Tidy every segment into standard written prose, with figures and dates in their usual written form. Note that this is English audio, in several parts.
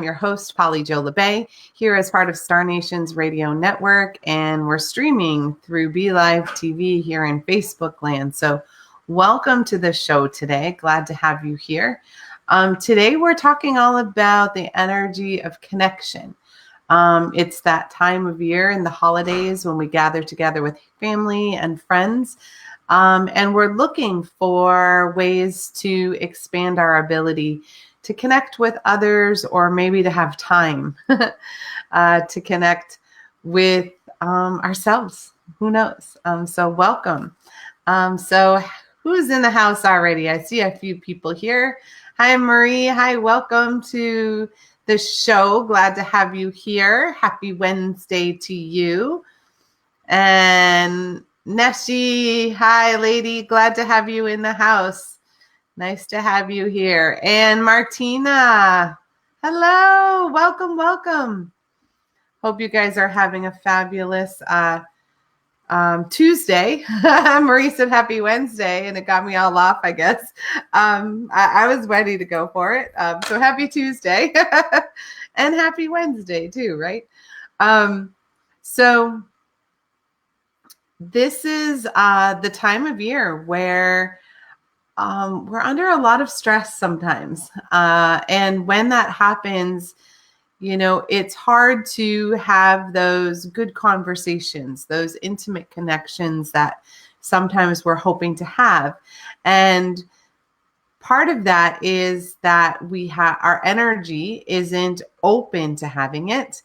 your host, Polly Jo LeBay, here as part of Star Nation's radio network, and we're streaming through Be Live TV here in Facebook land. So welcome to the show today. Glad to have you here. Today we're talking all about the energy of connection. It's that time of year in the holidays when we gather together with family and friends. And we're looking for ways to expand our ability to connect with others, or maybe to have time to connect with ourselves. Who knows? So welcome. So who's in the house already? I see a few people here. Hi, Marie. Hi, welcome to the show. Glad to have you here. Happy Wednesday to you. And Neshi, hi, lady. Glad to have you in the house. Nice to have you here. And Martina, hello. Welcome, welcome. Hope you guys are having a fabulous Tuesday. Marie said happy Wednesday, and it got me all off, I guess. I was ready to go for it. So happy Tuesday and happy Wednesday too, right? So this is the time of year where we're under a lot of stress sometimes. And when that happens, it's hard to have those good conversations, those intimate connections that sometimes we're hoping to have. And part of that is that our energy isn't open to having it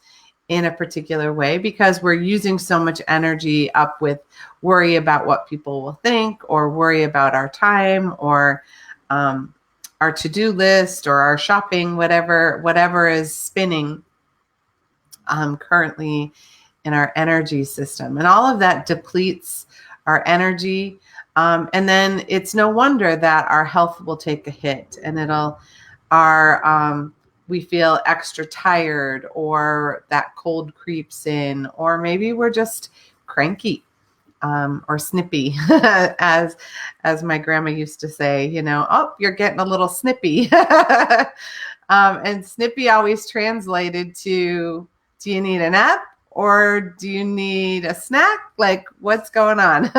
in a particular way, because we're using so much energy up with worry about what people will think, or worry about our time, or our to-do list, or our shopping, whatever is spinning currently in our energy system. And all of that depletes our energy. And then it's no wonder that our health will take a hit, and we feel extra tired, or that cold creeps in, or maybe we're just cranky or snippy, as my grandma used to say, oh, you're getting a little snippy. And snippy always translated to, do you need a nap, or do you need a snack? Like, what's going on?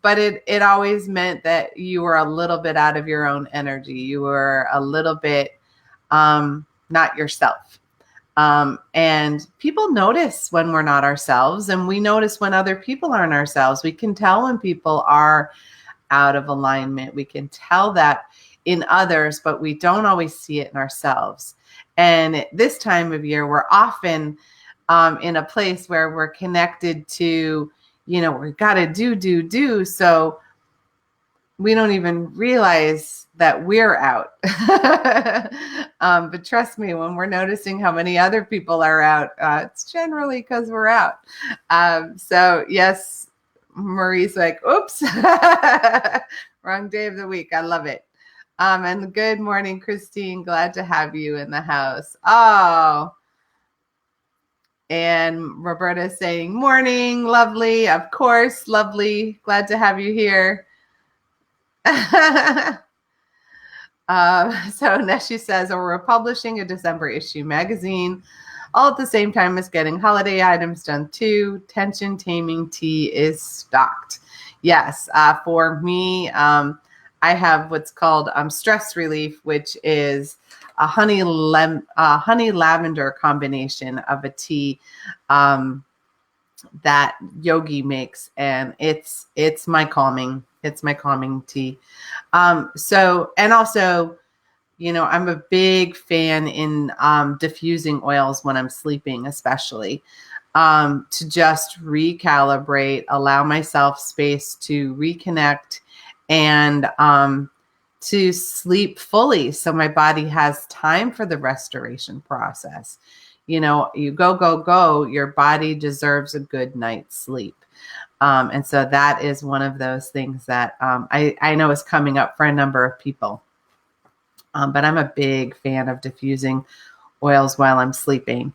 But it always meant that you were a little bit out of your own energy. You were a little bit not yourself. And people notice when we're not ourselves, and we notice when other people aren't ourselves. We can tell when people are out of alignment. We can tell that in others, but we don't always see it in ourselves. And at this time of year, we're often in a place where we're connected to, we've got to do. So we don't even realize that we're out. But trust me, when we're noticing how many other people are out, it's generally because we're out. So yes, Marie's like, oops, wrong day of the week. I love it. And good morning, Christine. Glad to have you in the house. Oh, and Roberta saying morning, lovely. Of course, lovely. Glad to have you here. So Neshi says, we're publishing a December issue magazine all at the same time as getting holiday items done too. Tension taming tea is stocked. Yes, for me, I have what's called stress relief, which is a honey lavender combination of a tea that Yogi makes, and it's my calming. It's my calming tea. So, and also, I'm a big fan in diffusing oils when I'm sleeping, especially to just recalibrate, allow myself space to reconnect, and to sleep fully, so my body has time for the restoration process. You go, your body deserves a good night's sleep. And so that is one of those things that I know is coming up for a number of people. But I'm a big fan of diffusing oils while I'm sleeping.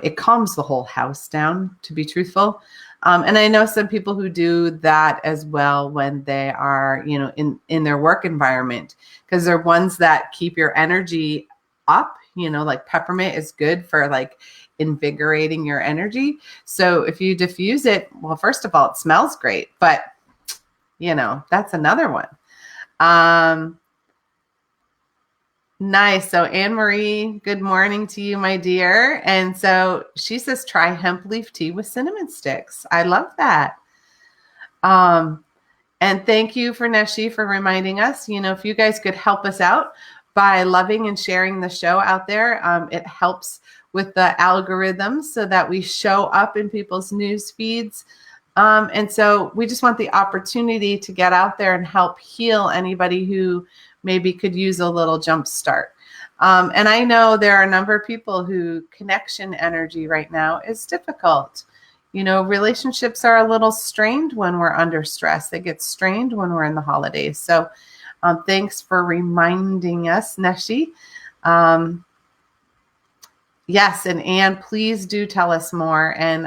It calms the whole house down, to be truthful. And I know some people who do that as well when they are, in their work environment, because they're ones that keep your energy up, like peppermint is good for like invigorating your energy. So if you diffuse it, well, first of all, it smells great, but that's another one. Nice. So Anne Marie, good morning to you, my dear. And so she says, try hemp leaf tea with cinnamon sticks. I love that. And thank you for Neshi for reminding us, if you guys could help us out by loving and sharing the show out there, it helps with the algorithms so that we show up in people's news feeds. And so we just want the opportunity to get out there and help heal anybody who maybe could use a little jump start. And I know there are a number of people who connection energy right now is difficult. Relationships are a little strained when we're under stress. They get strained when we're in the holidays. So thanks for reminding us, Neshi. Yes, and Anne, please do tell us more and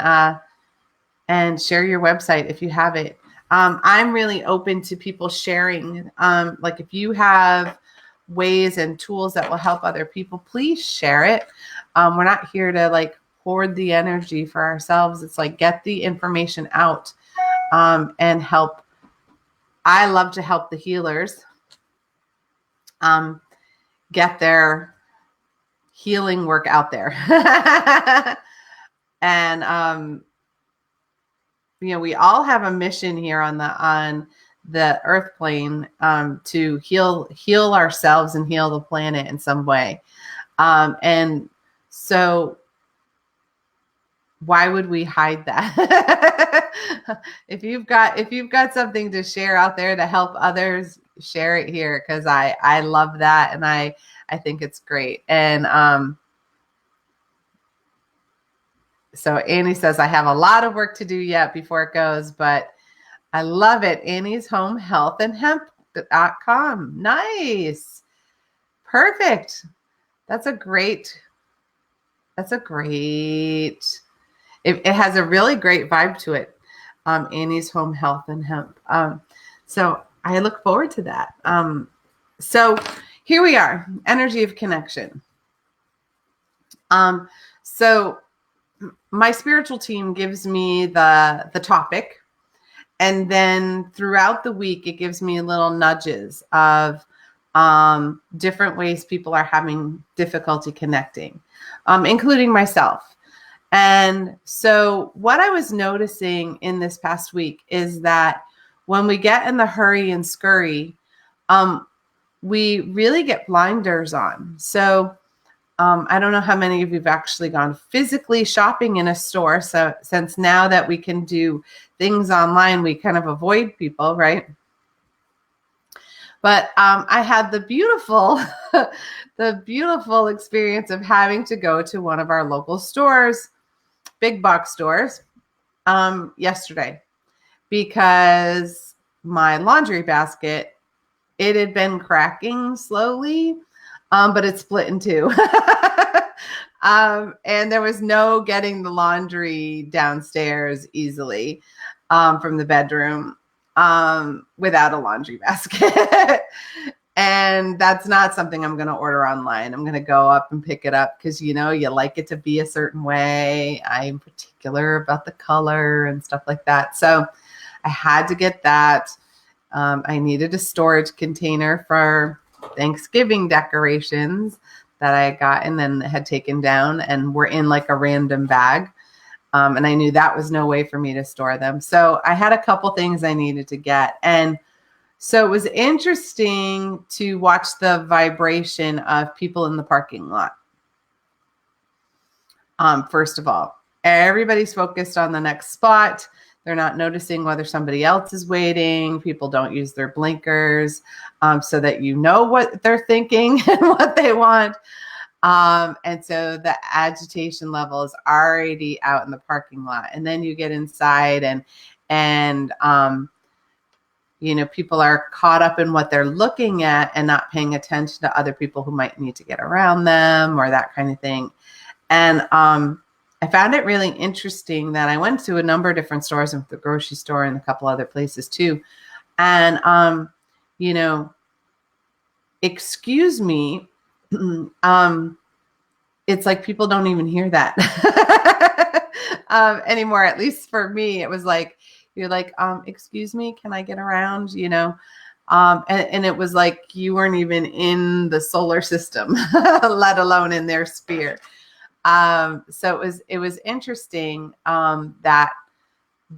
share your website if you have it. I'm really open to people sharing. Like if you have ways and tools that will help other people, please share it. We're not here to like hoard the energy for ourselves. It's like get the information out and help. I love to help the healers get their healing work out there. And we all have a mission here on the earth plane to heal ourselves and heal the planet in some way. And so why would we hide that? If you've got something to share out there to help others, share it here, because I love that and I think it's great. And so Annie says, I have a lot of work to do yet before it goes, but I love it. Annie's Home Health and Hemp.com. Nice. Perfect. That's a great, it has a really great vibe to it. Annie's Home Health and Hemp. So I look forward to that. So here we are, energy of connection. So my spiritual team gives me the topic, and then throughout the week, it gives me little nudges of different ways people are having difficulty connecting, including myself. And so what I was noticing in this past week is that when we get in the hurry and scurry, we really get blinders on. So I don't know how many of you have actually gone physically shopping in a store. So since now that we can do things online, we kind of avoid people, right? But I had the beautiful, experience of having to go to one of our local stores, big box stores, yesterday, because my laundry basket, it had been cracking slowly, but it split in two. And there was no getting the laundry downstairs easily from the bedroom without a laundry basket. And that's not something I'm going to order online. I'm going to go up and pick it up because, you like it to be a certain way. I'm particular about the color and stuff like that. So I had to get that. I needed a storage container for Thanksgiving decorations that I got and then had taken down and were in like a random bag. And I knew that was no way for me to store them. So I had a couple things I needed to get. And so it was interesting to watch the vibration of people in the parking lot. First of all, everybody's focused on the next spot. They're not noticing whether somebody else is waiting. People don't use their blinkers so that you know what they're thinking and what they want. And so the agitation level is already out in the parking lot. And then you get inside and people are caught up in what they're looking at and not paying attention to other people who might need to get around them or that kind of thing. And I found it really interesting that I went to a number of different stores and the grocery store and a couple other places too. And, excuse me, it's like people don't even hear that anymore. At least for me, it was like, you're like, excuse me, can I get around? And it was like you weren't even in the solar system, let alone in their sphere. So it was interesting, that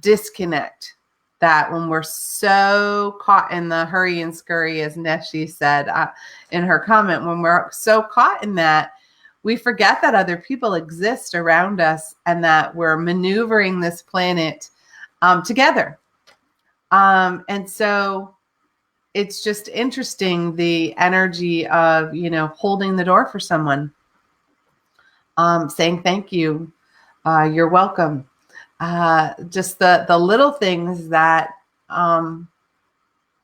disconnect, that when we're so caught in the hurry and scurry, as Neshi said in her comment, when we're so caught in that, we forget that other people exist around us and that we're maneuvering this planet together. And so it's just interesting, the energy of, holding the door for someone, saying thank you, you're welcome. Just the little things that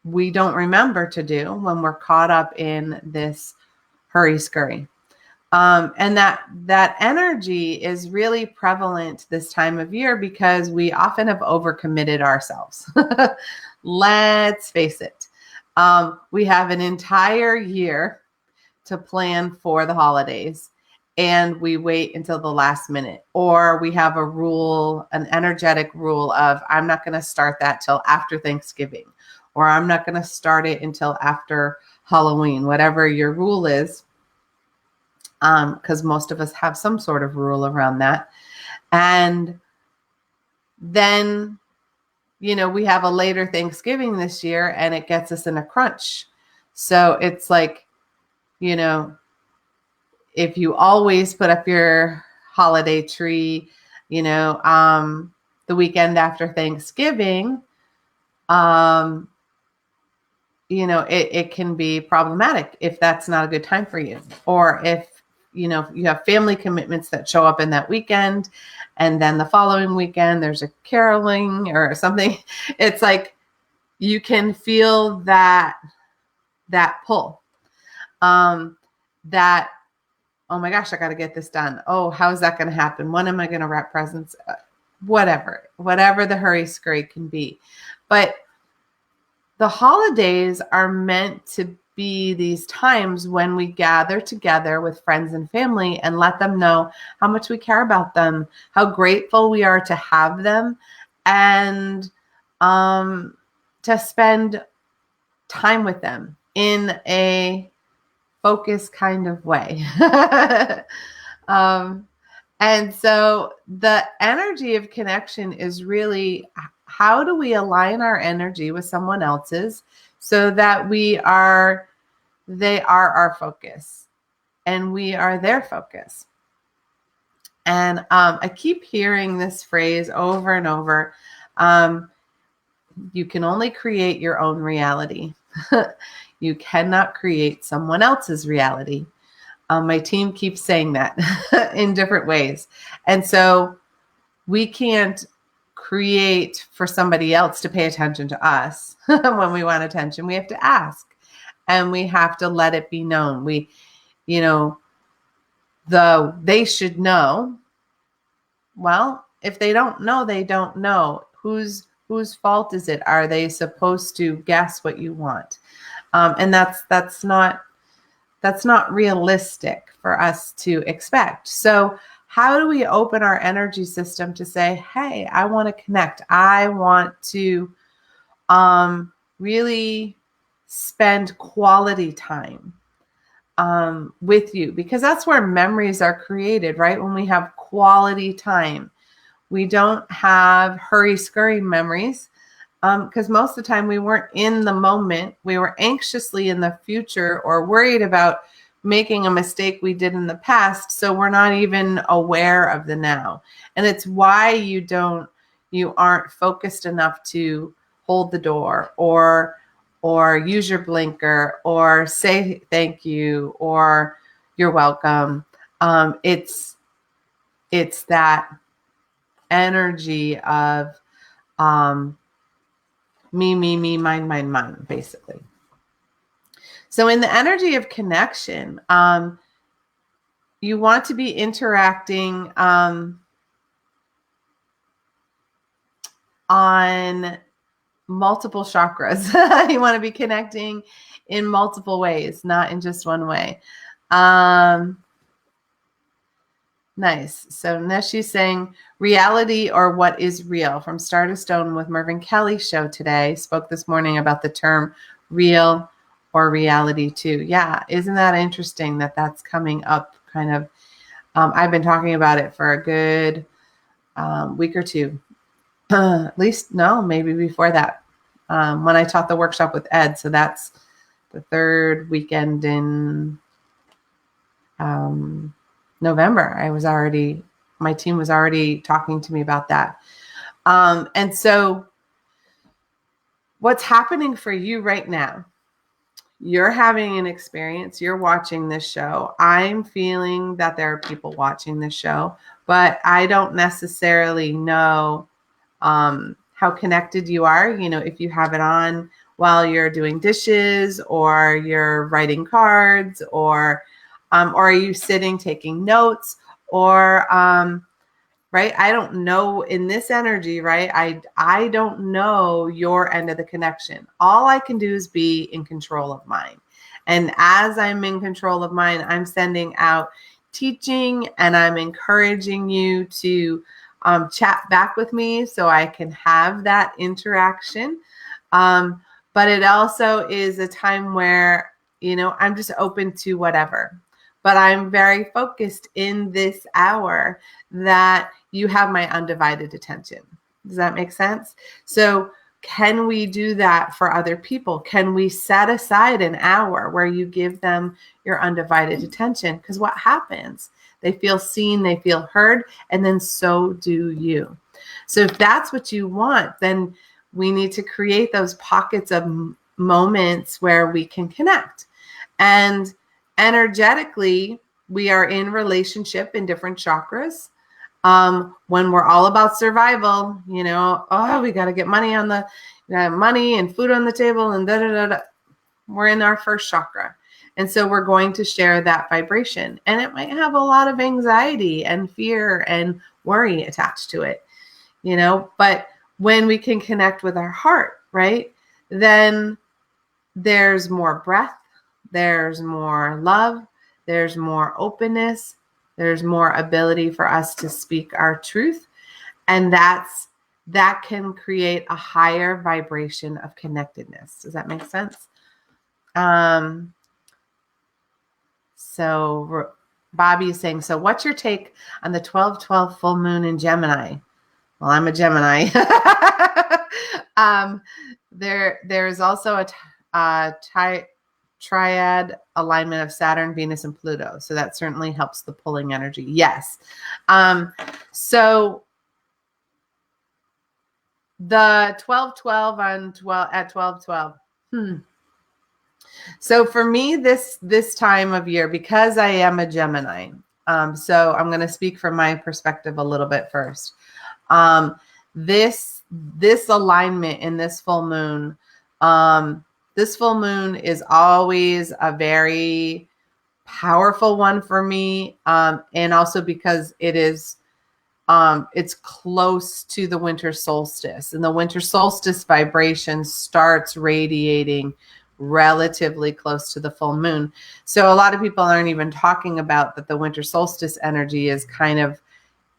we don't remember to do when we're caught up in this hurry scurry. And that energy is really prevalent this time of year because we often have overcommitted ourselves. Let's face it. We have an entire year to plan for the holidays, and we wait until the last minute, or we have a rule, an energetic rule of, I'm not going to start that till after Thanksgiving, or I'm not going to start it until after Halloween, whatever your rule is. Because most of us have some sort of rule around that. And then, we have a later Thanksgiving this year, and it gets us in a crunch. So it's like, if you always put up your holiday tree, the weekend after Thanksgiving, it can be problematic if that's not a good time for you, or if you have family commitments that show up in that weekend, and then the following weekend there's a caroling or something. It's like you can feel that pull, that, oh my gosh, I got to get this done. Oh, how is that going to happen? When am I going to wrap presents? Whatever the hurry scurry can be. But the holidays are meant to be these times when we gather together with friends and family and let them know how much we care about them, how grateful we are to have them, and to spend time with them in a focused kind of way. And so the energy of connection is really, how do we align our energy with someone else's so that they are our focus and we are their focus? And I keep hearing this phrase over and over. You can only create your own reality. You cannot create someone else's reality. My team keeps saying that in different ways. And so we can't create for somebody else to pay attention to us when we want attention. We have to ask, and we have to let it be known. They should know. Well, if they don't know, they don't know. Whose fault is it? Are they supposed to guess what you want? And that's not realistic for us to expect. So how do we open our energy system to say, hey, I want to connect. I want to really spend quality time with you, because that's where memories are created, right? When we have quality time, we don't have hurry scurry memories, because most of the time we weren't in the moment. We were anxiously in the future or worried about making a mistake we did in the past. So we're not even aware of the now. And it's why you aren't focused enough to hold the door or use your blinker or say thank you or you're welcome. It's that energy of me, mine, basically. So in the energy of connection, you want to be interacting on multiple chakras. You want to be connecting in multiple ways, not in just one way. Nice. So Neshi's saying reality or what is real from Star to Stone with Mervyn Kelly show today. Spoke this morning about the term real or reality too. Yeah. Isn't that interesting that that's coming up kind of? I've been talking about it for a good week or two. At least, no, maybe before that. When I taught the workshop with Ed. So that's the third weekend in November. My team was already talking to me about that. And so what's happening for you right now? You're having an experience. You're watching this show. I'm feeling that there are people watching this show, but I don't necessarily know how connected you are. If you have it on while you're doing dishes or you're writing cards or are you sitting taking notes or right? I don't know in this energy, right? I don't know your end of the connection. All I can do is be in control of mine. And as I'm in control of mine, I'm sending out teaching and I'm encouraging you to chat back with me so I can have that interaction. But it also is a time where, I'm just open to whatever. But I'm very focused in this hour that you have my undivided attention. Does that make sense? So can we do that for other people? Can we set aside an hour where you give them your undivided attention? Because what happens? They feel seen, they feel heard, and then so do you. So if that's what you want, then we need to create those pockets of moments where we can connect. And energetically, we are in relationship in different chakras. When we're all about survival, we got to get money on the money and food on the table and da da da da. We're in our first chakra. And so we're going to share that vibration. And it might have a lot of anxiety and fear and worry attached to it, but when we can connect with our heart, right, then there's more breath, there's more love, there's more openness, there's more ability for us to speak our truth. And that can create a higher vibration of connectedness. Does that make sense? So Bobby is saying, so what's your take on the 12/12 full moon in Gemini? Well, I'm a Gemini. There's also a triad alignment of Saturn, Venus, and Pluto. So that certainly helps the pulling energy. Yes. So the 12/12 at 12/12. So for me, this time of year, because I am a Gemini, so I'm going to speak from my perspective a little bit first. This alignment in this full moon, this full moon is always a very powerful one for me, and also because it is it's close to the winter solstice, and the winter solstice vibration starts radiating relatively close to the full moon. So a lot of people aren't even talking about that the winter solstice energy is kind of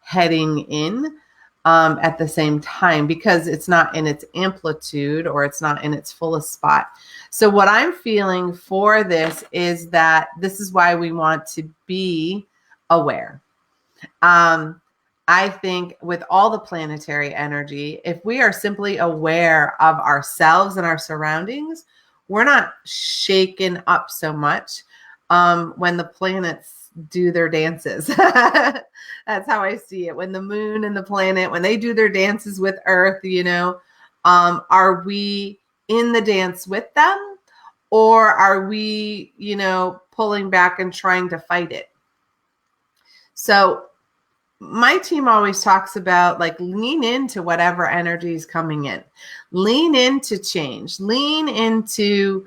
heading in at the same time, because it's not in its amplitude or it's not in its fullest spot. So what I'm feeling for this is that this is why we want to be aware. I think with all the planetary energy, if we are simply aware of ourselves and our surroundings, we're not shaken up so much when the planets do their dances. That's how I see it. When the moon and the planet, when they do their dances with Earth, are we in the dance with them, or are we, pulling back and trying to fight it? So my team always talks about lean into whatever energy is coming in, lean into change, lean into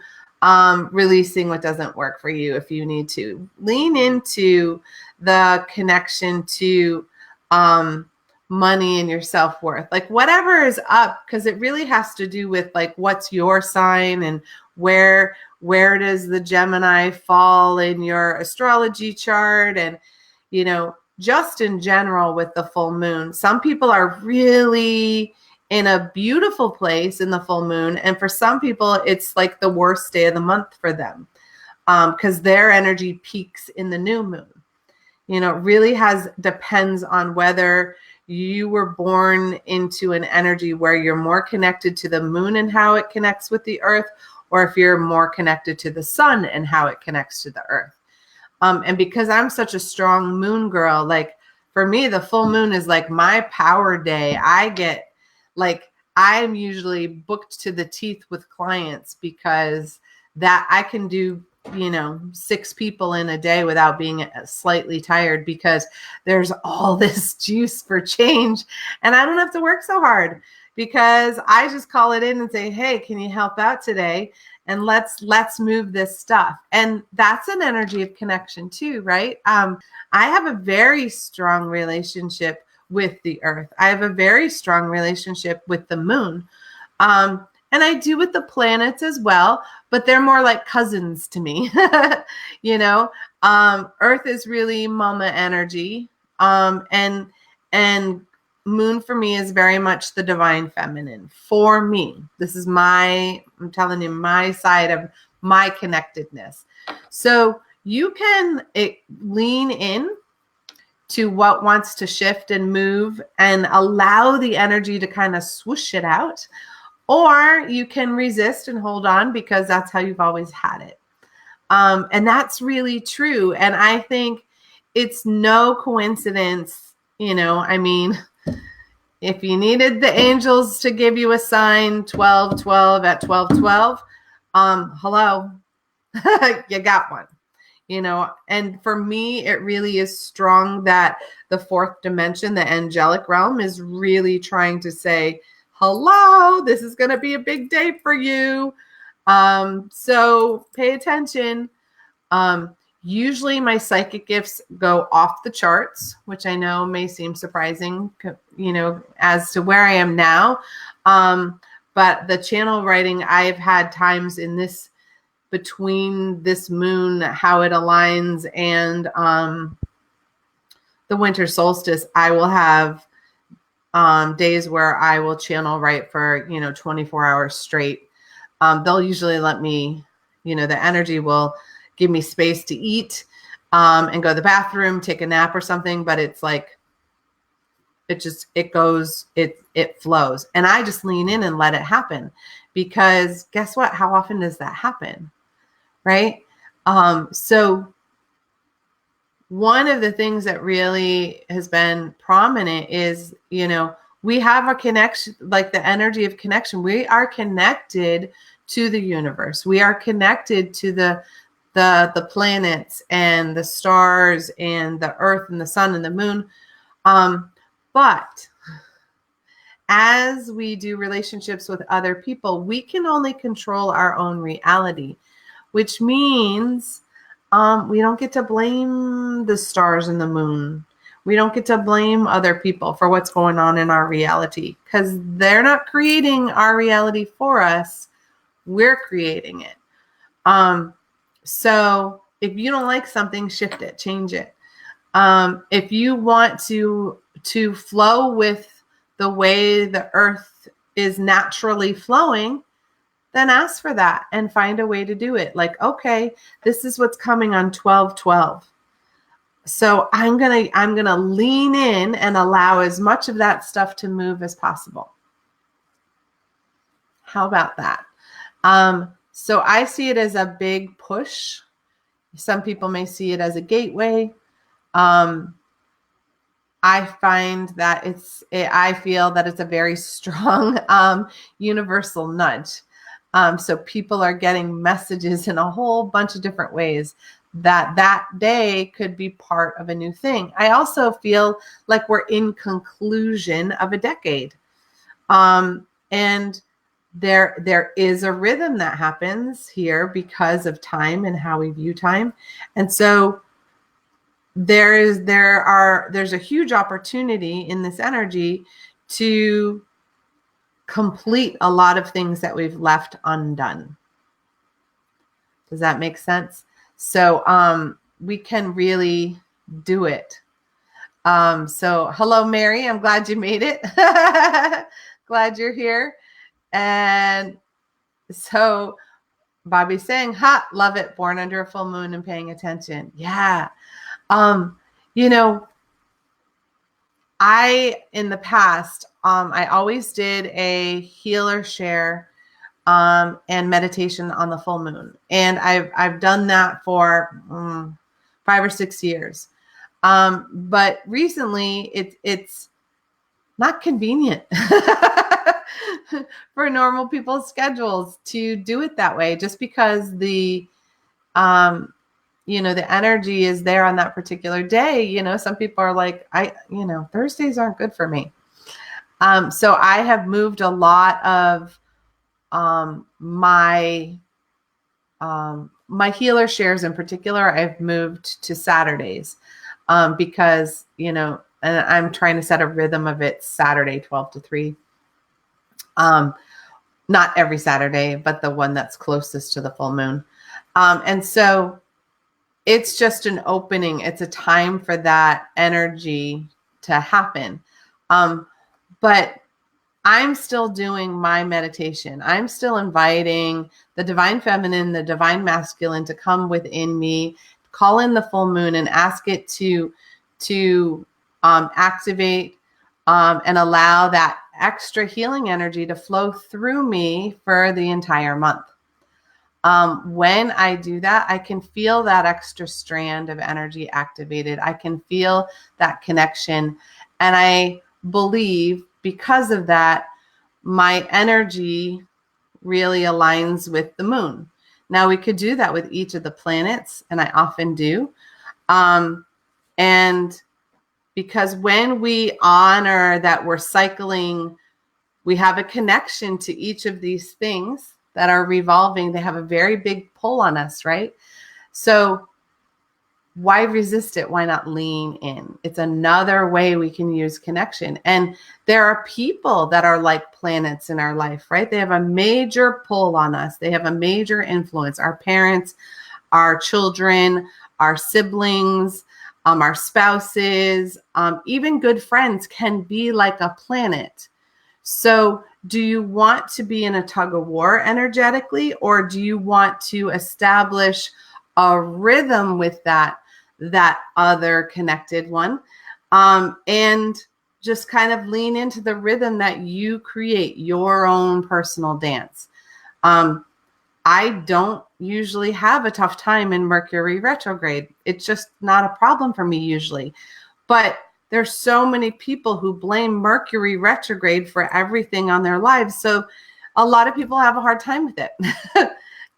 releasing what doesn't work for you. If you need to lean into the connection to money and your self-worth, whatever is up, because it really has to do with what's your sign and where does the Gemini fall in your astrology chart. And just in general with the full moon, some people are really in a beautiful place in the full moon. And for some people, it's like the worst day of the month for them, because their energy peaks in the new moon. You know, it really depends on whether you were born into an energy where you're more connected to the moon and how it connects with the earth, or if you're more connected to the sun and how it connects to the earth. And because I'm such a strong moon girl, like for me, the full moon is like my power day. I'm usually booked to the teeth with clients because that I can do, 6 people in a day without being slightly tired, because there's all this juice for change and I don't have to work so hard, because I just call it in and say, hey, can you help out today? And let's move this stuff. And that's an energy of connection too, right? I have a very strong relationship with the earth. I have a very strong relationship with the moon. And I do with the planets as well, but they're more like cousins to me. Earth is really mama energy. And moon for me is very much the divine feminine for me. This is I'm telling you, my side of my connectedness. So you can lean in to what wants to shift and move and allow the energy to kind of swoosh it out. Or you can resist and hold on because that's how you've always had it. And that's really true. And I think it's no coincidence, if you needed the angels to give you a sign 12/12 at 12/12, hello, you got one. And for me, it really is strong that the 4th dimension, the angelic realm, is really trying to say, hello, this is going to be a big day for you. So pay attention. Usually my psychic gifts go off the charts, which I know may seem surprising, as to where I am now. But the channel writing, I've had times in this, between this moon, how it aligns, and the winter solstice, I will have days where I will channel write for 24 hours straight. They'll usually let me, the energy will give me space to eat and go to the bathroom, take a nap or something, but it's like it flows, and I just lean in and let it happen, because guess what, how often does that happen, right? So one of the things that really has been prominent is, we have a connection, like the energy of connection. We are connected to the universe. We are connected to the planets and the stars and the earth and the sun and the moon. But as we do relationships with other people, we can only control our own reality, which means we don't get to blame the stars and the moon. We don't get to blame other people for what's going on in our reality, because they're not creating our reality for us. We're creating it. So if you don't like something, shift it, change it. If you want to flow with the way the earth is naturally flowing, then ask for that and find a way to do it. Like, okay, this is what's coming on 12/12. So I'm gonna lean in and allow as much of that stuff to move as possible. How about that? So I see it as a big push. Some people may see it as a gateway. I find that I feel that it's a very strong universal nudge. So people are getting messages in a whole bunch of different ways that day could be part of a new thing. I also feel like we're in conclusion of a decade. And there is a rhythm that happens here because of time and how we view time. And so there's a huge opportunity in this energy to complete a lot of things that we've left undone. Does that make sense? So we can really do it. So hello, Mary. I'm glad you made it. Glad you're here. And so Bobby's saying, "Ha, love it. Born under a full moon and paying attention." Yeah. You know, in the past, I always did a healer share and meditation on the full moon. And I've done that for 5 or 6 years. But recently it's not convenient for normal people's schedules to do it that way, just because the the energy is there on that particular day. Some people are like, Thursdays aren't good for me. So I have moved a lot of my healer shares in particular. I've moved to Saturdays because, and I'm trying to set a rhythm of it Saturday, 12 to 3. Not every Saturday, but the one that's closest to the full moon. And so it's just an opening. It's a time for that energy to happen. But I'm still doing my meditation. I'm still inviting the divine feminine, the divine masculine to come within me, call in the full moon and ask it to activate and allow that extra healing energy to flow through me for the entire month. When I do that, I can feel that extra strand of energy activated. I can feel that connection. And I believe because of that, my energy really aligns with the moon. Now, we could do that with each of the planets, and I often do. And because when we honor that we're cycling, we have a connection to each of these things that are revolving. They have a very big pull on us, right? So why resist it? Why not lean in? It's another way we can use connection. And there are people that are like planets in our life, right? They have a major pull on us. They have a major influence. Our parents, our children, our siblings, our spouses, even good friends can be like a planet. So do you want to be in a tug of war energetically, or do you want to establish a rhythm with that other connected one, and just kind of lean into the rhythm that you create, your own personal dance? I don't usually have a tough time in Mercury retrograde. It's just not a problem for me usually. But there's so many people who blame Mercury retrograde for everything on their lives. So a lot of people have a hard time with it.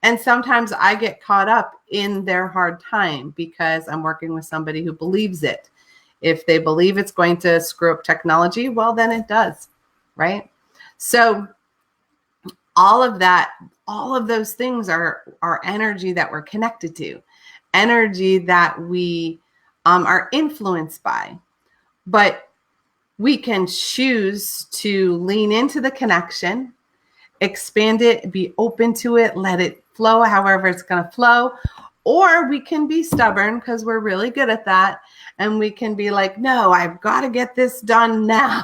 And sometimes I get caught up in their hard time because I'm working with somebody who believes it. If they believe it's going to screw up technology, well, then it does, right? So all of that, all of those things are energy that we're connected to, energy that we are influenced by. But we can choose to lean into the connection, expand it, be open to it, let it flow however it's going to flow. Or we can be stubborn because we're really good at that. And we can be like, no, I've got to get this done now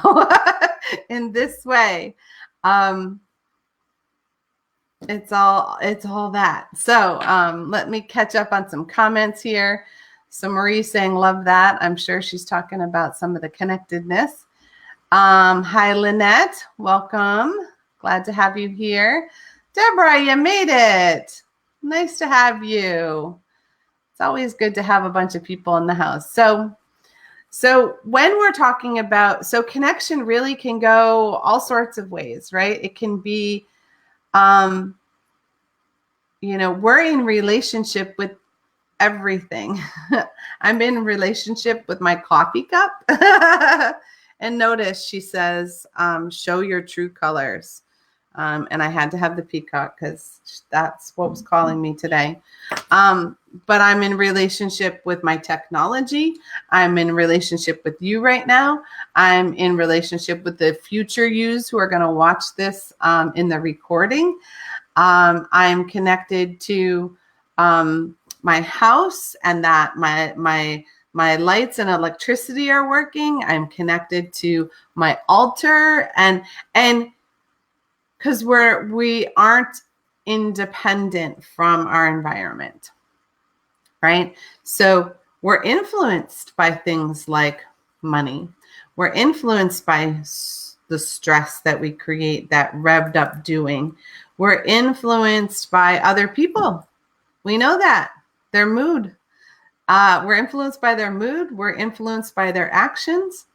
in this way. It's all that. So let me catch up on some comments here. So Marie saying, love that. I'm sure she's talking about some of the connectedness. Hi, Lynette. Welcome. Glad to have you here. Deborah, you made it. Nice to have you. It's always good to have a bunch of people in the house. So when we're talking about, connection really can go all sorts of ways, right? It can be, we're in relationship with everything. I'm in relationship with my coffee cup. And notice she says, show your true colors. And I had to have the peacock because that's what was calling me today. But I'm in relationship with my technology. I'm in relationship with you right now. I'm in relationship with the future yous who are going to watch this in the recording. I'm connected to my house, and that my my lights and electricity are working. I'm connected to my altar, and because we aren't independent from our environment, right? So we're influenced by things like money. We're influenced by the stress that we create, that revved up doing. We're influenced by other people. We know that. Their mood. We're influenced by their mood. We're influenced by their actions.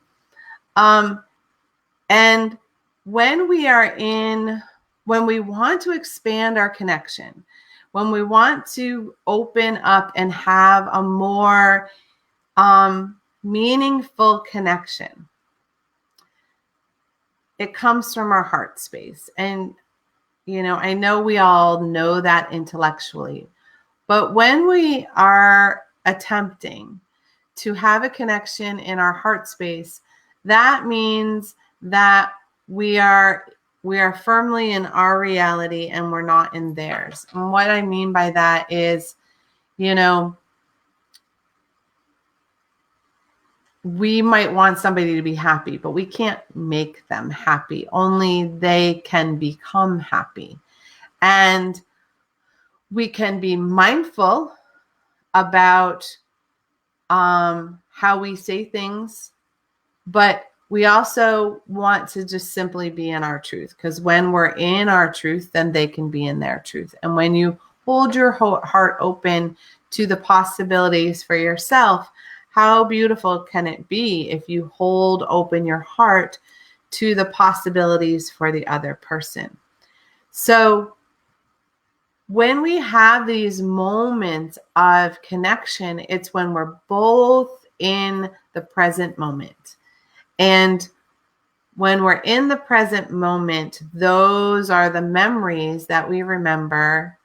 And when we want to expand our connection, when we want to open up and have a more meaningful connection, it comes from our heart space. And, I know we all know that intellectually, but when we are attempting to have a connection in our heart space, that means that we are firmly in our reality and we're not in theirs. And what I mean by that is, we might want somebody to be happy, but we can't make them happy. Only they can become happy. And we can be mindful about how we say things, but we also want to just simply be in our truth, because when we're in our truth, then they can be in their truth. And when you hold your heart open to the possibilities for yourself, how beautiful can it be if you hold open your heart to the possibilities for the other person? So when we have these moments of connection, it's when we're both in the present moment. And when we're in the present moment, those are the memories that we remember,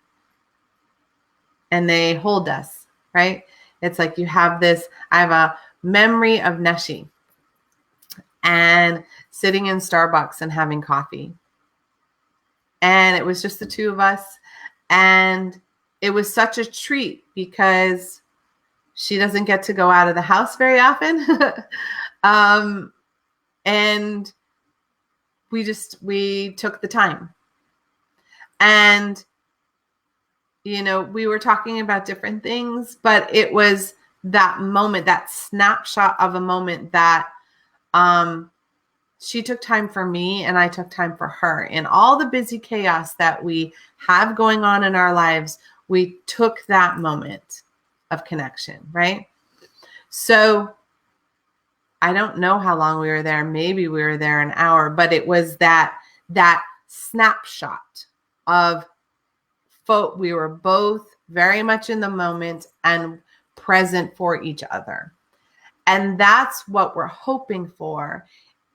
and they hold us, right? It's like I have a memory of Neshi and sitting in Starbucks and having coffee. And it was just the two of us. And it was such a treat because she doesn't get to go out of the house very often. And we took the time. And we were talking about different things, but it was that moment, that snapshot of a moment that she took time for me and I took time for her. In all the busy chaos that we have going on in our lives, we took that moment of connection, right? So I don't know how long we were there. Maybe we were there an hour, but it was that snapshot of we were both very much in the moment and present for each other. And that's what we're hoping for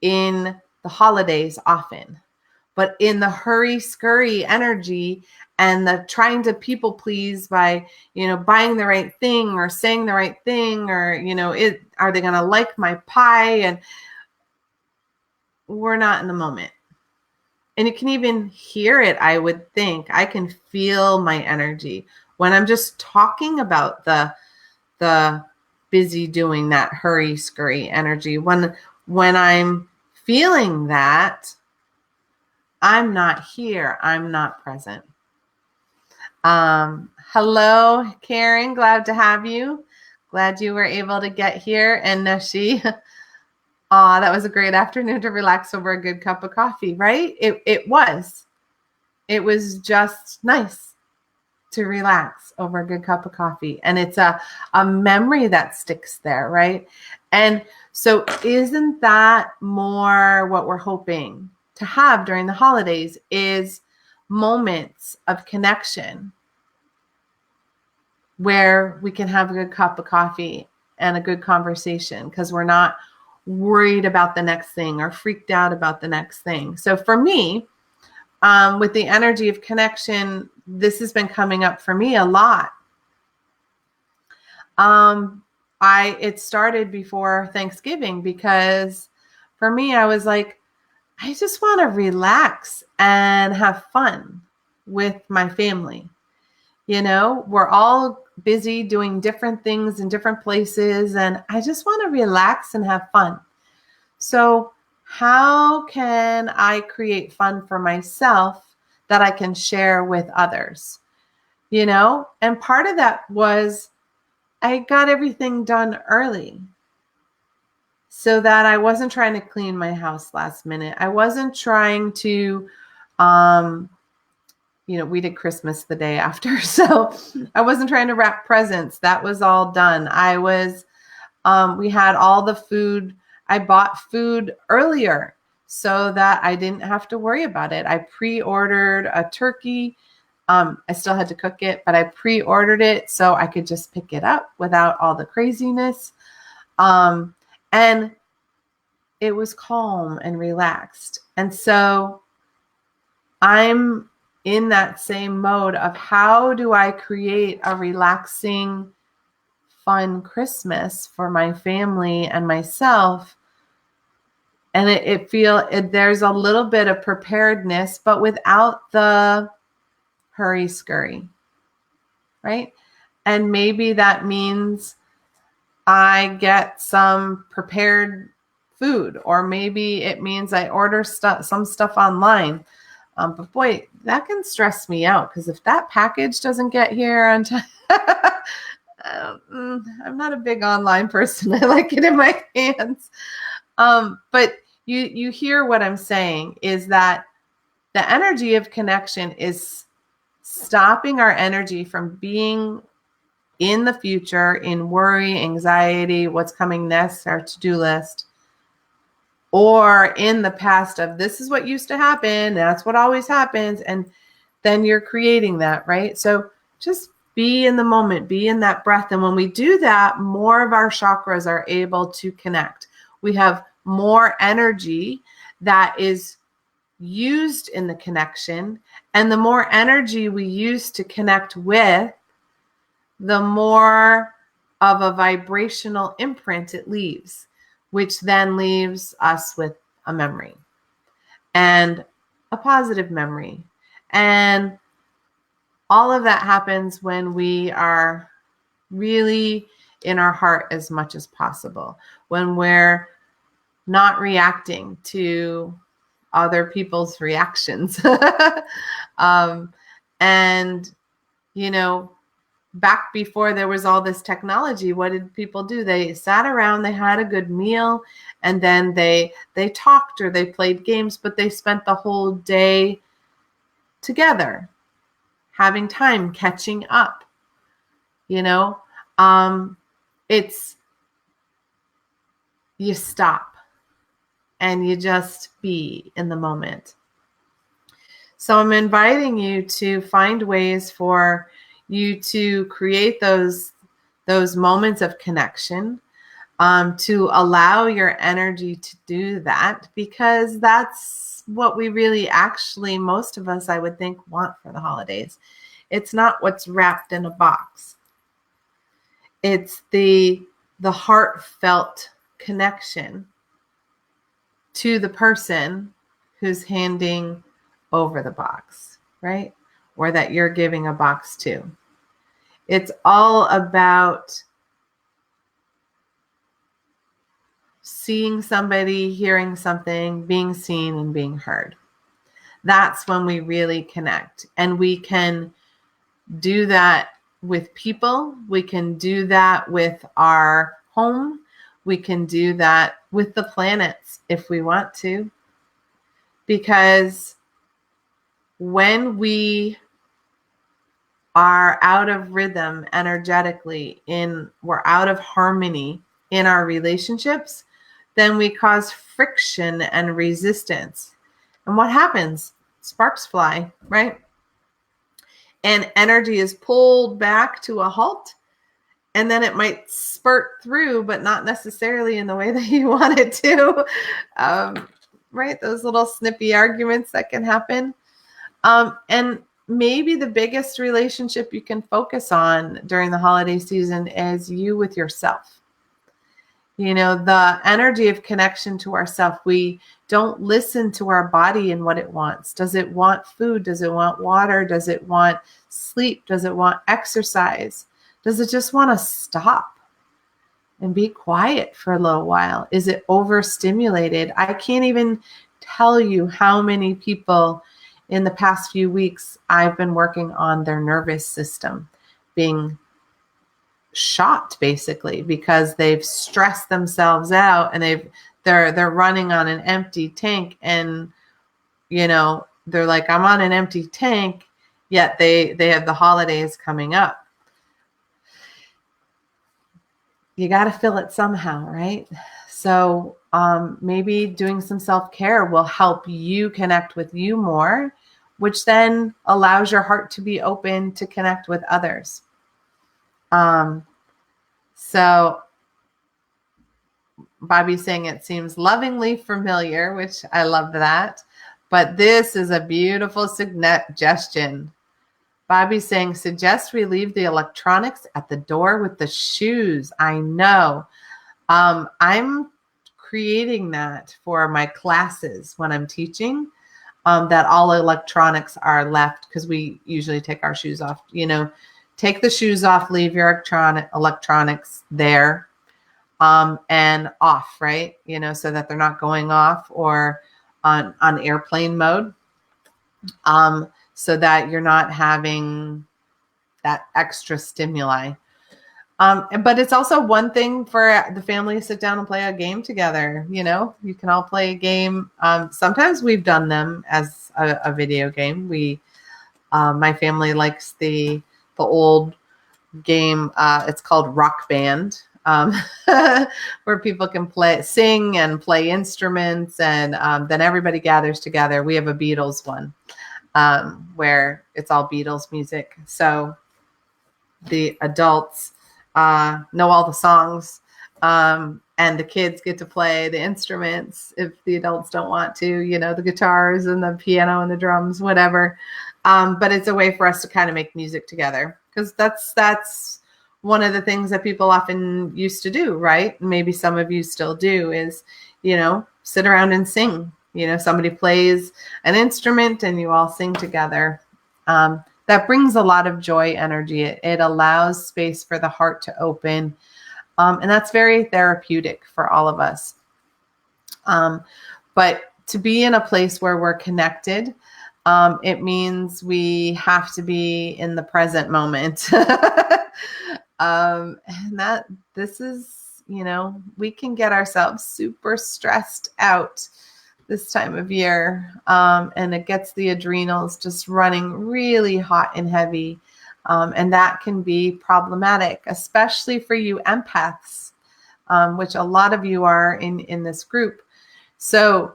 in the holidays often. But in the hurry scurry energy and the trying to people please by, buying the right thing or saying the right thing, or, are they going to like my pie? And we're not in the moment. And you can even hear it, I would think. I can feel my energy when I'm just talking about the busy doing, that hurry scurry energy. When I'm feeling that, I'm not here. I'm not present. Hello, Karen. Glad to have you. Glad you were able to get here. And Neshi, that was a great afternoon to relax over a good cup of coffee, right? It was. It was just nice to relax over a good cup of coffee. And it's a memory that sticks there, right? And so isn't that more what we're hoping to have during the holidays, is moments of connection where we can have a good cup of coffee and a good conversation, because we're not worried about the next thing or freaked out about the next thing. So for me, with the energy of connection, this has been coming up for me a lot. It started before Thanksgiving, because for me, I was like, I just want to relax and have fun with my family. We're all busy doing different things in different places, and I just want to relax and have fun. So how can I create fun for myself that I can share with others? And part of that was I got everything done early so that I wasn't trying to clean my house last minute. I wasn't trying to, we did Christmas the day after. So I wasn't trying to wrap presents. That was all done. We had all the food. I bought food earlier so that I didn't have to worry about it. I pre-ordered a turkey. I still had to cook it, but I pre-ordered it so I could just pick it up without all the craziness. And it was calm and relaxed. And so I'm in that same mode of how do I create a relaxing, fun Christmas for my family and myself. And there's a little bit of preparedness, but without the hurry scurry, right? And maybe that means I get some prepared food, or maybe it means I order some stuff online. But boy, that can stress me out, because if that package doesn't get here on time, I'm not a big online person. I like it in my hands. But you hear what I'm saying is that the energy of connection is stopping our energy from being in the future, in worry, anxiety, what's coming next, our to-do list, or in the past of this is what used to happen, that's what always happens, and then you're creating that, right? So just be in the moment, be in that breath. And when we do that, more of our chakras are able to connect. We have more energy that is used in the connection. And the more energy we use to connect with, the more of a vibrational imprint it leaves, which then leaves us with a memory, and a positive memory. And all of that happens when we are really in our heart as much as possible, when we're not reacting to other people's reactions. And, back before there was all this technology, what did people do? They sat around, they had a good meal, and then they talked or they played games, but they spent the whole day together, having time, catching up. It's you stop and you just be in the moment. So I'm inviting you to find ways for you to create those moments of connection, to allow your energy to do that, because that's what we really actually, most of us, I would think, want for the holidays. It's not what's wrapped in a box. It's the heartfelt connection to the person who's handing over the box, right? Or that you're giving a box to. It's all about seeing somebody, hearing something, being seen, and being heard. That's when we really connect. And we can do that with people. We can do that with our home. We can do that with the planets if we want to. Because when we are out of rhythm energetically, we're out of harmony in our relationships, then we cause friction and resistance. And what happens? Sparks fly, right? And energy is pulled back to a halt, and then it might spurt through, but not necessarily in the way that you want it to, right? Those little snippy arguments that can happen. And maybe the biggest relationship you can focus on during the holiday season is you with yourself. The energy of connection to ourself. We don't listen to our body and what it wants. Does it want food? Does it want water? Does it want sleep? Does it want exercise? Does it just want to stop and be quiet for a little while? Is it overstimulated? I can't even tell you how many people in the past few weeks I've been working on their nervous system being shot, basically, because they've stressed themselves out and they're running on an empty tank, and they're like, I'm on an empty tank, yet they have the holidays coming up. You got to fill it somehow, right? So maybe doing some self-care will help you connect with you more, which then allows your heart to be open to connect with others. So Bobby's saying it seems lovingly familiar, which I love that. But this is a beautiful suggestion. Bobby's saying, suggest we leave the electronics at the door with the shoes. I know. I'm creating that for my classes when I'm teaching, that all electronics are left, because we usually take our shoes off. Take the shoes off, leave your electronics there and off, right? So that they're not going off or on airplane mode, so that you're not having that extra stimuli. But it's also one thing for the family to sit down and play a game together. You can all play a game. Sometimes we've done them as a video game. My family likes the old game. It's called Rock Band, where people can sing and play instruments, and then everybody gathers together. We have a Beatles one, where it's all Beatles music. So the adults know all the songs, and the kids get to play the instruments if the adults don't want to, the guitars and the piano and the drums, whatever. But it's a way for us to kind of make music together, because that's one of the things that people often used to do, right? Maybe some of you still do, is, sit around and sing. Somebody plays an instrument and you all sing together. That brings a lot of joy energy. It allows space for the heart to open. And that's very therapeutic for all of us. But to be in a place where we're connected, it means we have to be in the present moment. And this is, we can get ourselves super stressed out this time of year. And it gets the adrenals just running really hot and heavy. And that can be problematic, especially for you empaths, which a lot of you are in this group. So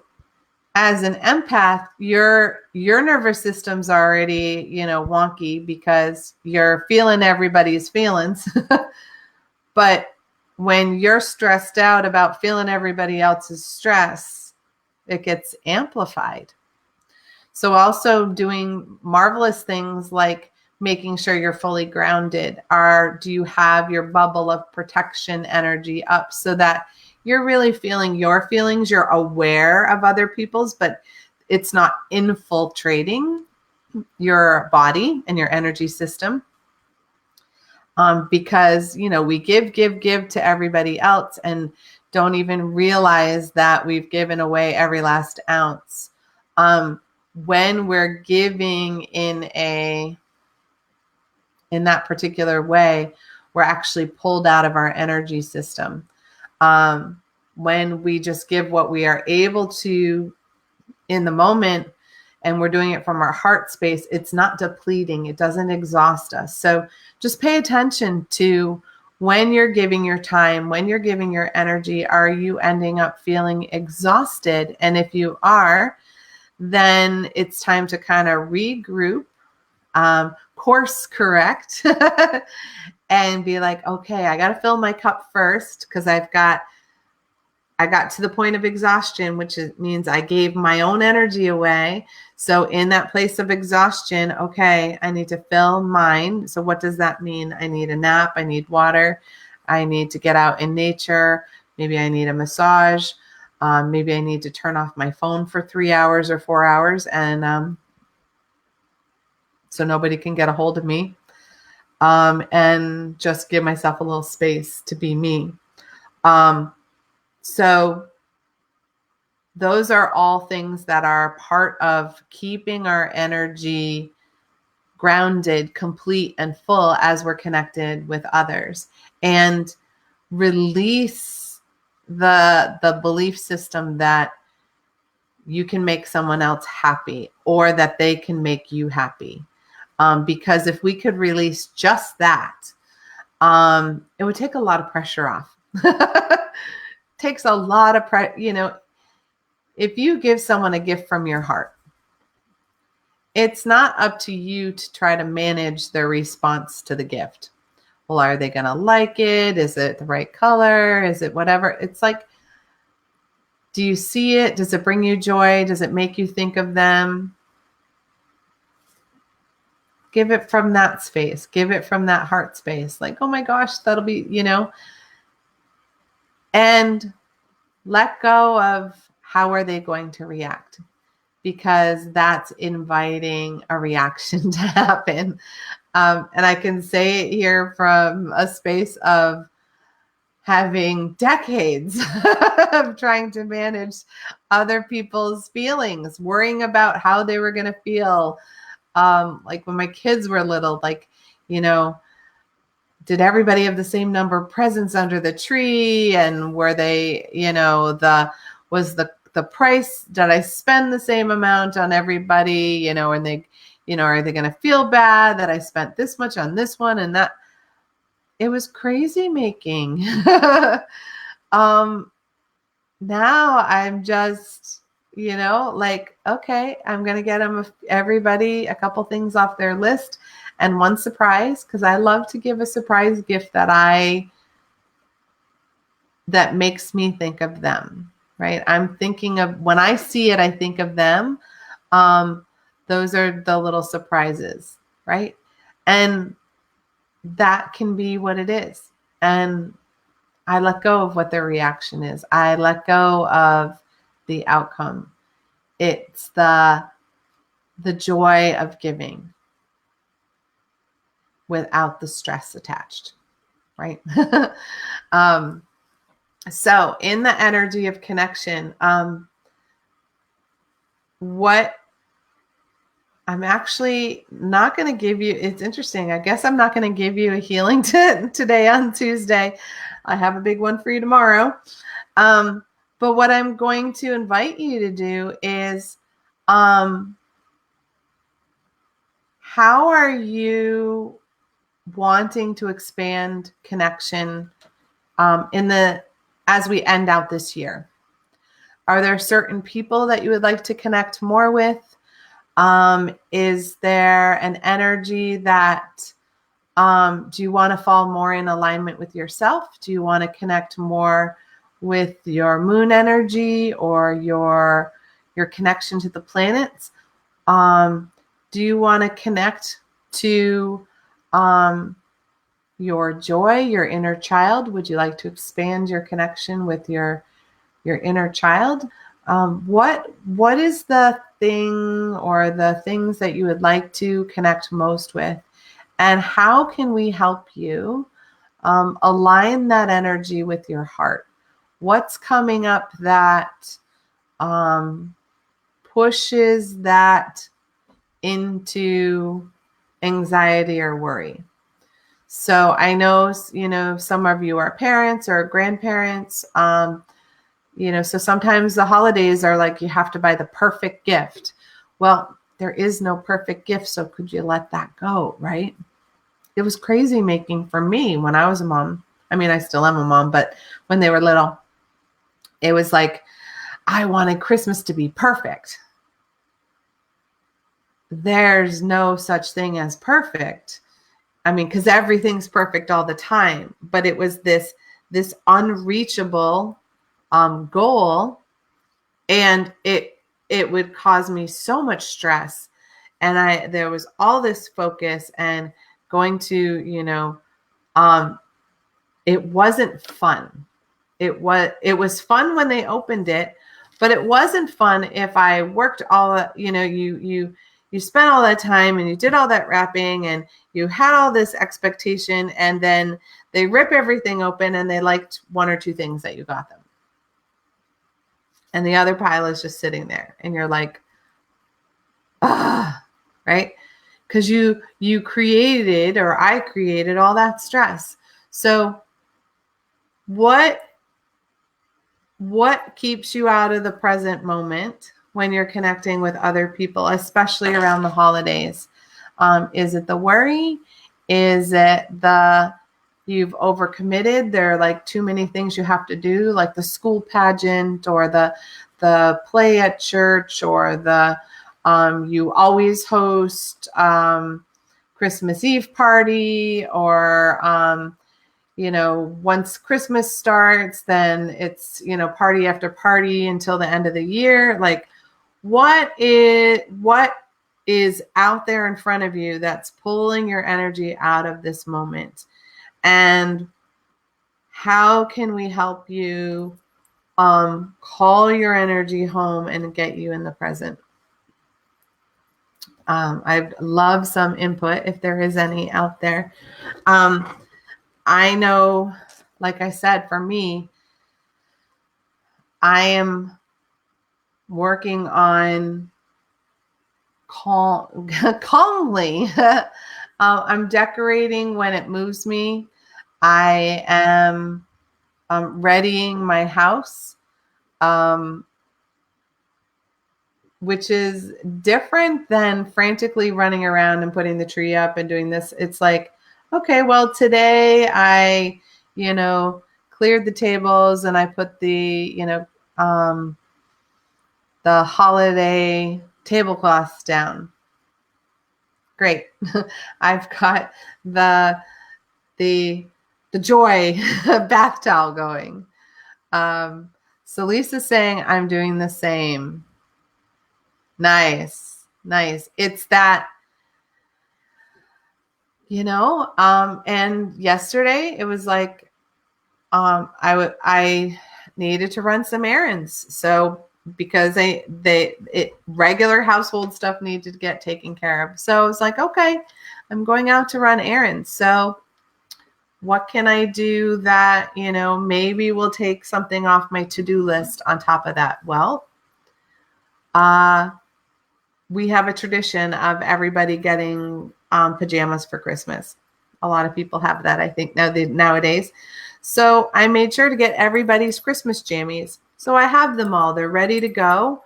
as an empath, your nervous system's already, wonky, because you're feeling everybody's feelings. But when you're stressed out about feeling everybody else's stress, it gets amplified. So also doing marvelous things like making sure you're fully grounded. Do you have your bubble of protection energy up, so that you're really feeling your feelings, you're aware of other people's, but it's not infiltrating your body and your energy system. Because, we give to everybody else and don't even realize that we've given away every last ounce. When we're giving in that particular way, we're actually pulled out of our energy system. When we just give what we are able to in the moment, and we're doing it from our heart space, it's not depleting. It doesn't exhaust us. So just pay attention to when you're giving your time, when you're giving your energy, are you ending up feeling exhausted? And if you are, then it's time to kind of regroup, course correct, and be like, okay, I got to fill my cup first, because I got to the point of exhaustion, which means I gave my own energy away. So in that place of exhaustion, okay, I need to fill mine. So what does that mean? I need a nap. I need water. I need to get out in nature. Maybe I need a massage. Maybe I need to turn off my phone for 3 hours or 4 hours, and so nobody can get a hold of me. and just give myself a little space to be me. So those are all things that are part of keeping our energy grounded, complete, and full as we're connected with others, and release the belief system that you can make someone else happy or that they can make you happy. Because if we could release just that, it would take a lot of pressure off. Takes a lot of pressure. If you give someone a gift from your heart, it's not up to you to try to manage their response to the gift. Well, are they going to like it? Is it the right color? Is it whatever? It's like, do you see it? Does it bring you joy? Does it make you think of them? Give it from that space. Give it from that heart space. Like, oh my gosh, that'll be, and let go of how are they going to react, because that's inviting a reaction to happen. And I can say it here from a space of having decades of trying to manage other people's feelings, worrying about how they were going to feel. Like when my kids were little, did everybody have the same number of presents under the tree? And were they, was the price, did I spend the same amount on everybody? And they, are they going to feel bad that I spent this much on this one and that? It was crazy making. Now I'm just, okay, I'm going to get everybody a couple things off their list and one surprise, because I love to give a surprise gift that makes me think of them, right? I'm thinking of, when I see it, I think of them. Those are the little surprises, right? And that can be what it is. And I let go of what their reaction is. I let go of the outcome. It's the joy of giving without the stress attached, right? So in the energy of connection, what I'm actually not going to give you, it's interesting. I guess I'm not going to give you a healing today on Tuesday. I have a big one for you tomorrow. But what I'm going to invite you to do is, how are you wanting to expand connection as we end out this year? Are there certain people that you would like to connect more with? Is there an energy that, do you want to fall more in alignment with yourself? Do you want to connect more with your moon energy or your connection to the planets? Do you want to connect to your joy, your inner child? Would you like to expand your connection with your inner child? What is the thing or the things that you would like to connect most with? And how can we help you align that energy with your heart? What's coming up that pushes that into anxiety or worry? So I know, some of you are parents or grandparents. So sometimes the holidays are like you have to buy the perfect gift. Well, there is no perfect gift, so could you let that go, right? It was crazy making for me when I was a mom. I mean, I still am a mom, but when they were little, it was like I wanted Christmas to be perfect. There's no such thing as perfect. I mean, because everything's perfect all the time, but it was this unreachable goal, and it would cause me so much stress, and there was all this focus and going to it wasn't fun. It was fun when they opened it, but it wasn't fun if I worked all you you spent all that time and you did all that wrapping and you had all this expectation, and then they rip everything open and they liked one or two things that you got them. And the other pile is just sitting there and you're like, right? Because you created, or I created, all that stress. So what keeps you out of the present moment when you're connecting with other people, especially around the holidays? Is it the worry? Is it you've overcommitted? There are like too many things you have to do, like the school pageant or the play at church, or you always host Christmas Eve party, or once Christmas starts, then it's, party after party until the end of the year. Like, what is out there in front of you that's pulling your energy out of this moment? And how can we help you call your energy home and get you in the present? I'd love some input if there is any out there. I know, like I said, for me, I am working on calmly. I'm decorating when it moves me. I am readying my house, which is different than frantically running around and putting the tree up and doing this. It's like, okay, well, today I, cleared the tables and I put the holiday tablecloths down. Great. I've got the joy bath towel going. So Lisa's saying I'm doing the same. Nice. It's that, and yesterday it was like, I needed to run some errands. So because regular household stuff needed to get taken care of. So I was like, okay, I'm going out to run errands. So what can I do that, maybe will take something off my to-do list on top of that? Well, we have a tradition of everybody getting pajamas for Christmas. A lot of people have that, I think, nowadays. So I made sure to get everybody's Christmas jammies. So I have them all. They're ready to go.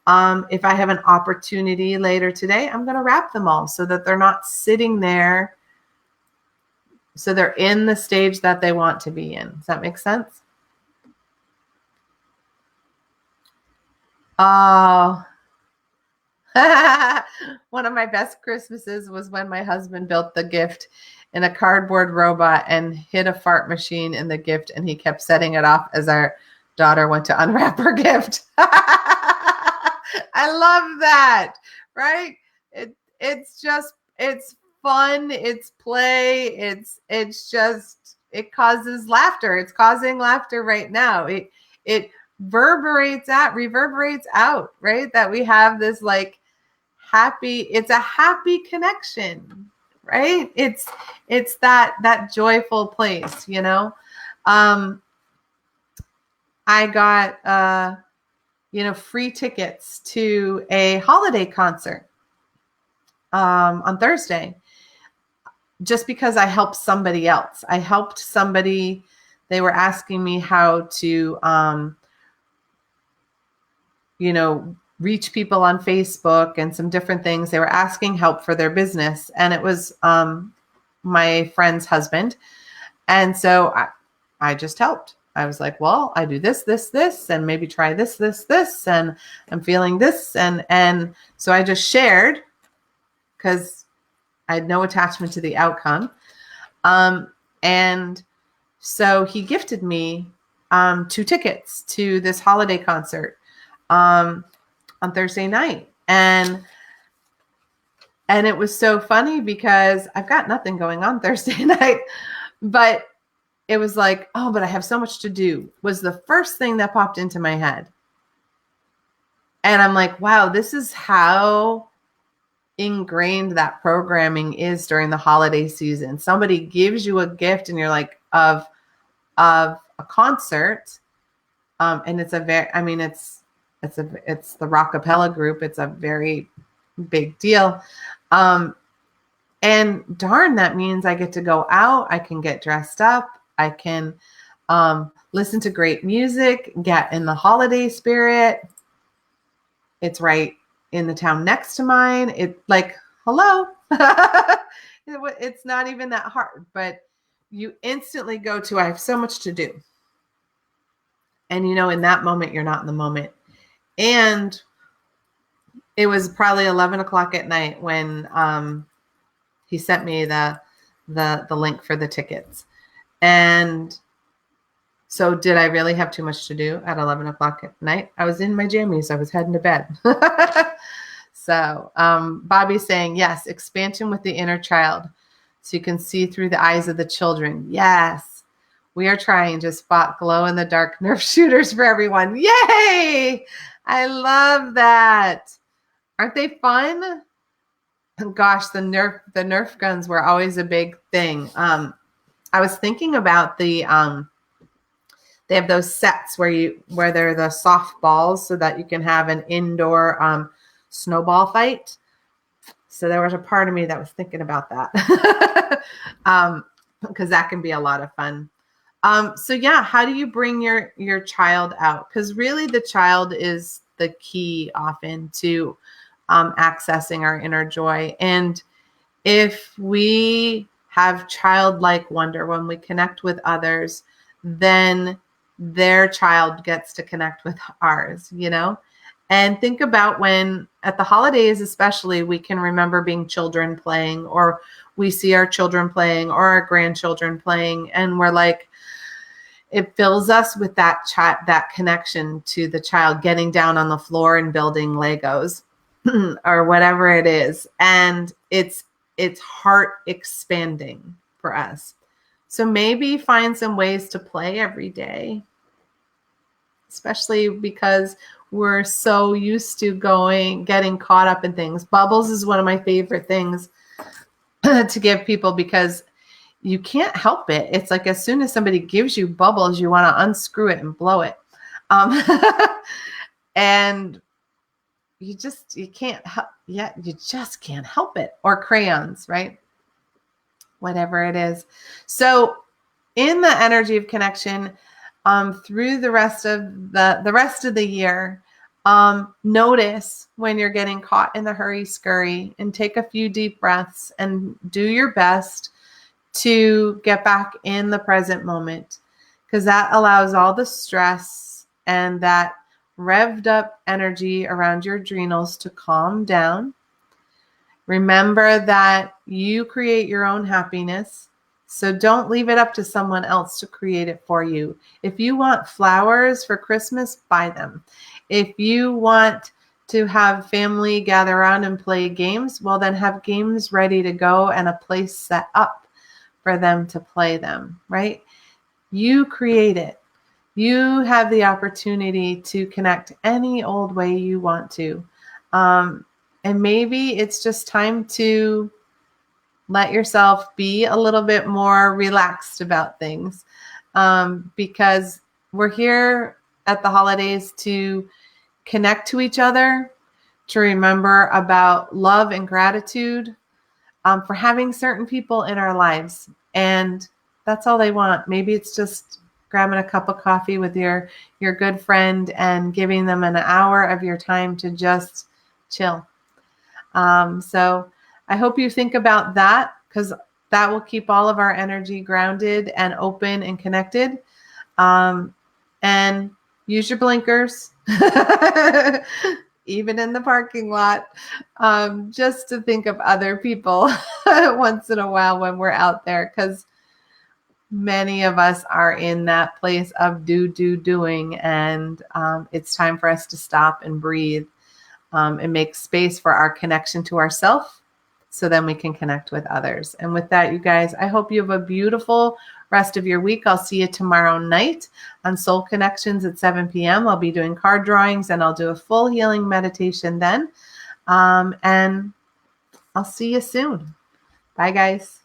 If I have an opportunity later today, I'm going to wrap them all so that they're not sitting there. So they're in the stage that they want to be in. Does that make sense? Oh, one of my best Christmases was when my husband built the gift in a cardboard robot and hid a fart machine in the gift, and he kept setting it off as our daughter went to unwrap her gift. I love that, right? It's fun, it's play, it causes laughter. It's causing laughter right now. It reverberates out, right? That we have this like it's a happy connection, right? It's that joyful place, I got free tickets to a holiday concert on Thursday, just because I helped somebody else. I helped somebody. They were asking me how to reach people on Facebook and some different things. They were asking help for their business, and it was my friend's husband. And so I just helped. I was like, well, I do this, and maybe try this, and I'm feeling this. And so I just shared because I had no attachment to the outcome. And so he gifted me 2 tickets to this holiday concert on Thursday night. And it was so funny because I've got nothing going on Thursday night, but it was like, oh, but I have so much to do, was the first thing that popped into my head. And I'm like, wow, this is how ingrained that programming is during the holiday season. Somebody gives you a gift and you're like, of a concert. And it's a very, I mean, it's the Rockapella group. It's a very big deal. And darn, that means I get to go out. I can get dressed up. I can listen to great music, get in the holiday spirit. It's right in the town next to mine. It like, hello. It's not even that hard, but you instantly go to, I have so much to do. And in that moment, you're not in the moment. And it was probably 11 o'clock at night when he sent me the link for the tickets. And so did I really have too much to do at 11 o'clock at night? I was in my jammies. I was heading to bed. So Bobby's saying, yes, expansion with the inner child. So you can see through the eyes of the children. Yes, we are trying to spot glow-in-the-dark Nerf shooters for everyone. Yay! I love that. Aren't they fun? Gosh, the Nerf guns were always a big thing. I was thinking about they have those sets where they're the soft balls so that you can have an indoor snowball fight. So there was a part of me that was thinking about that because that can be a lot of fun. So yeah, how do you bring your child out? Because really the child is the key often to accessing our inner joy. And if we have childlike wonder when we connect with others, then their child gets to connect with ours, And think about when at the holidays, especially, we can remember being children playing, or we see our children playing or our grandchildren playing. And we're like, it fills us with that connection to the child, getting down on the floor and building Legos or whatever it is. And it's heart expanding for us. So maybe find some ways to play every day, especially because we're so used to getting caught up in things. Bubbles is one of my favorite things to give people because you can't help it. It's like as soon as somebody gives you bubbles, you want to unscrew it and blow it. And you just can't help it. Or crayons, right? Whatever it is. So in the energy of connection, through the rest of the year, notice when you're getting caught in the hurry scurry and take a few deep breaths and do your best to get back in the present moment, because that allows all the stress and that revved up energy around your adrenals to calm down. Remember that you create your own happiness. So don't leave it up to someone else to create it for you. If you want flowers for Christmas, buy them. If you want to have family gather around and play games, well, then have games ready to go and a place set up for them to play them, right? You create it. You have the opportunity to connect any old way you want to. And maybe it's just time to let yourself be a little bit more relaxed about things, because we're here at the holidays to connect to each other, to remember about love and gratitude for having certain people in our lives. And that's all they want. Maybe it's just grabbing a cup of coffee with your good friend and giving them an hour of your time to just chill. So I hope you think about that, because that will keep all of our energy grounded and open and connected. And use your blinkers, even in the parking lot, just to think of other people once in a while when we're out there, because many of us are in that place of doing, and it's time for us to stop and breathe and make space for our connection to ourselves, so then we can connect with others. And with that, you guys, I hope you have a beautiful rest of your week. I'll see you tomorrow night on Soul Connections at 7 p.m. I'll be doing card drawings and I'll do a full healing meditation then. And I'll see you soon. Bye, guys.